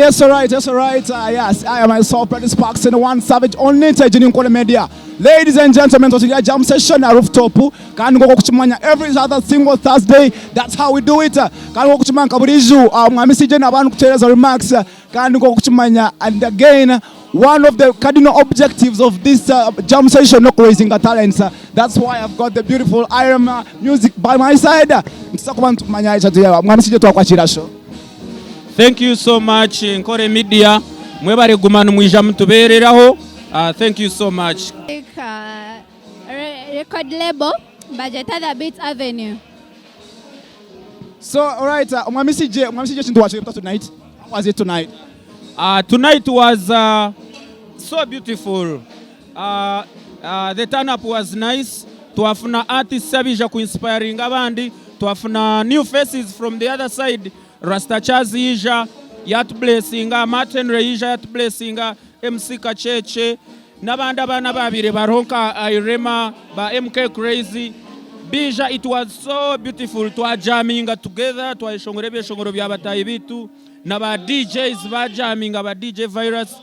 Yes, all right. Yes, I am myself, Brady Sparks, and one savage only in NKORE Media. Ladies and gentlemen, to the jam session at rooftop. Can go kuchimanya every other single Thursday. That's how we do it. Can go kuchimanya kaburizu. Mgamisi jena abantu kuteleza remarks. Can go kuchimanya, and again, one of the cardinal objectives of this jam session, not raising the talents. That's why I've got the beautiful Iron music by my side. Thank you so much, NKORE Media. Mwebare gumanu mwijja mutubereraho. Thank you so much. Record label, Budgetada Beats Avenue. So, all right, Mwamisi chintu wachilipta tonight. How was it tonight? Tonight was so beautiful. The turn-up was nice. Tuafuna artists sabija ku-inspiring abandi. Tuafuna new faces from the other side. Rasta Chazi ija yat blessinga, Martin Reija yat blessinga, MC Kacheche, nabanda bana babire baronka Irema ba MK Crazy. Bija, it was so beautiful. Twa jamminga together, twa shongoro byabatayi bitu. Naba DJs ba jamminga ba DJ Virus.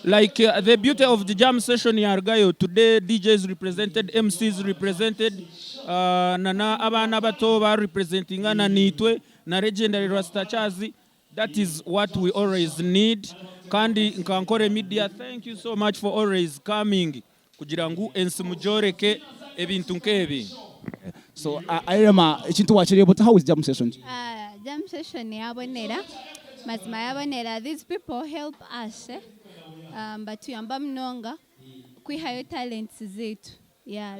Like the beauty of the jam session yargayo today, DJs represented, MCs represented, nana abana bato ba representing na nitwe na legendary Rasta Chazi. That is what we always need. Kandi NKORE Media, thank you so much for always coming kugira ngu ensi mujoreke ebintu nkebi. So Irema, chintu wachire, but how is jam session? Jam session yabonera. Mazima yabonera. These people help us. But tuyamba mnonga kwihayo talents zetu. Yeah,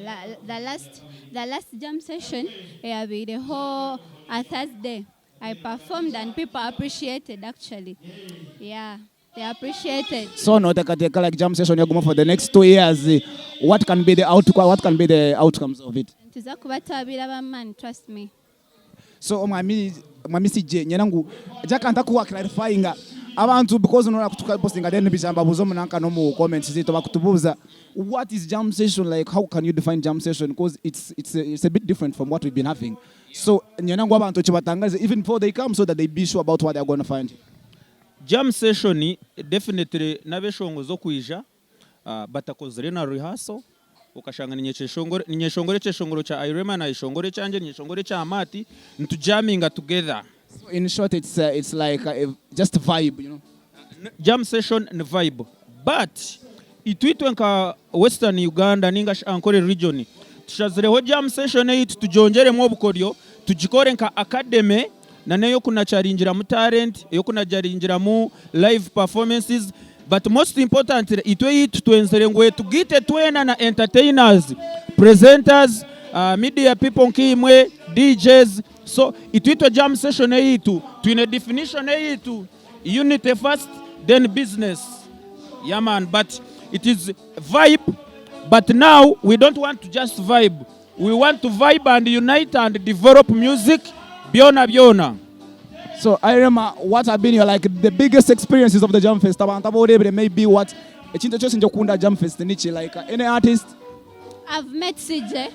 the last jam session be the whole Thursday. I performed and people appreciated actually. Yeah, they appreciated. So no take like jam session you go for the next 2 years. What can be the outcome? What can be the outcomes of it? Tuzakubatabira man, trust me. So mwami CJ nyanangu jakanta kuwa clarifying abantu because no kutuka posting then bijamba buzo munanka no mu comments zito bakutubuza what is jam session like, how can you define jam session, because it's a bit different from what we've been having. So nyanangu abantu chibatangaze even before they come so that they be sure about what they're going to find. Jam session definitely nabeshongo zo kuija batakozere na rehearsal ukashanga ninyeshongore cheshongoro cha Irema na ishongore chanje ninyeshongore cha Amati ntujaminga together. So in short, it's like just a vibe, you know. Jam session and vibe, but itwitwe nka Western Uganda ninga Ankole region tushazireho jam session eight tujonjere mu bukoryo tujikore nka academy na nayo kuna charingira mu talent yo kuna charingira mu live performances, but most importantly itwe twenzere ngwe tugite twena na entertainers, presenters, media people nkimwe, DJs. So itwitwa jam session eitu twine definition eitu unity first then business. Yeah man, but it is vibe, but now we don't want to just vibe, we want to vibe and unite and develop music biona. So Irema, what have been your like the biggest experiences of the Jam Fest? Maybe what chinto chose njokunda Jam Fest nichi like any artist? I've met CJ.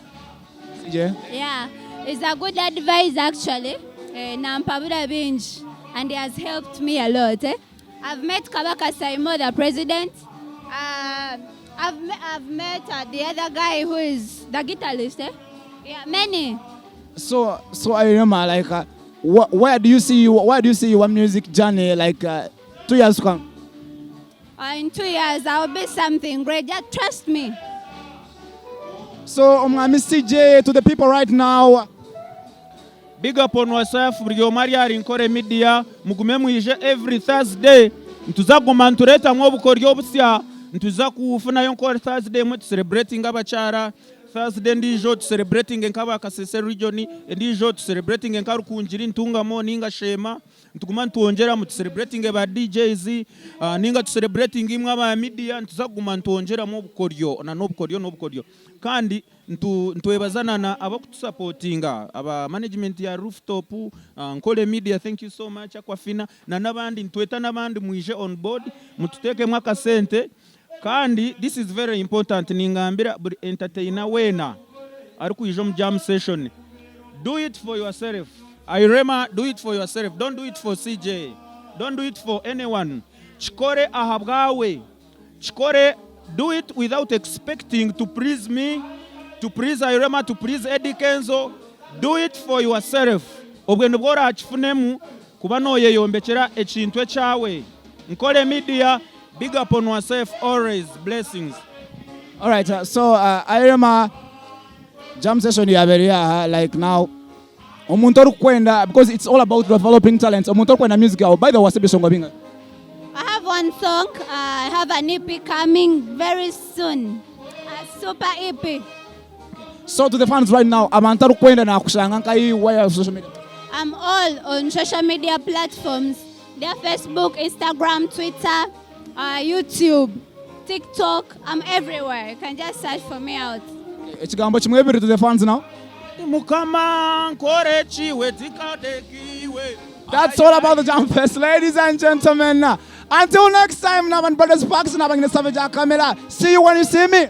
Yeah, he's a good advisor actually. Nampabura Binge, and he has helped me a lot. I've met Kabaka Saimo, the president. I've met the other guy who is the guitarist. Yeah, many. So I remember like where do you see your music journey like 2 years to come? In 2 years I'll be something great. Just trust me. So Miss CJ, to the people right now, big up on yourself. Brio Maria NKORE Media mugume mwije every Thursday ntuzaguma ntureta mwobukoryo busya ntuzakufuna yonkore Thursday mu celebrating abachara Thursday ndijo celebrating nkaba Kasese region ndijo celebrating nkarukunjiri ntungamo ninga shema ntuguma ntuongera mu celebrating ba DJs ninga celebrating imwe aba media ntuzaguma ntuongera mu bukoryo na nobukoryo kandi ntwebazana na abakutusupportinga aba management ya Rooftop NKORE Media. Thank you so much akwafina na nabandi ntweta nabandi mwije on board mututeke mwaka sente kandi this is very important ningambira buri entertainer wena ari kuijo mu jam session, do it for yourself. Irema, do it for yourself, don't do it for CJ, Don't do it for anyone. Chikore ahabgawe. Chikore, do it without expecting to please me, to please Irema, to please Eddie Kenzo. Do it for yourself. Obwendo bwora achifunemu kuba noyeyombekera ekintu ekyawe. Nkole Media, big up on yourself always. Blessings. All right, so Irema, jam session yaberia like now. Omuntu orukwenda, because it's all about developing talents. Omuntu orukwenda music yawe. By the way, wasebi songa binga. I have one song. I have an EP coming very soon. A super EP. So to the fans right now, abantu orukwenda na kushanga nkai waya social media. I'm all on social media platforms. They're Facebook, Instagram, Twitter, YouTube, TikTok. I'm everywhere. You can just search for me out. Ekigambo kimwe ebiri to the fans now. Mukama nkore chiwe tikatekiwe. That's all about the Jam Fest, ladies and gentlemen. Until next time, Navan Brothers Parks, Navan Savage Camera. See you when you see me.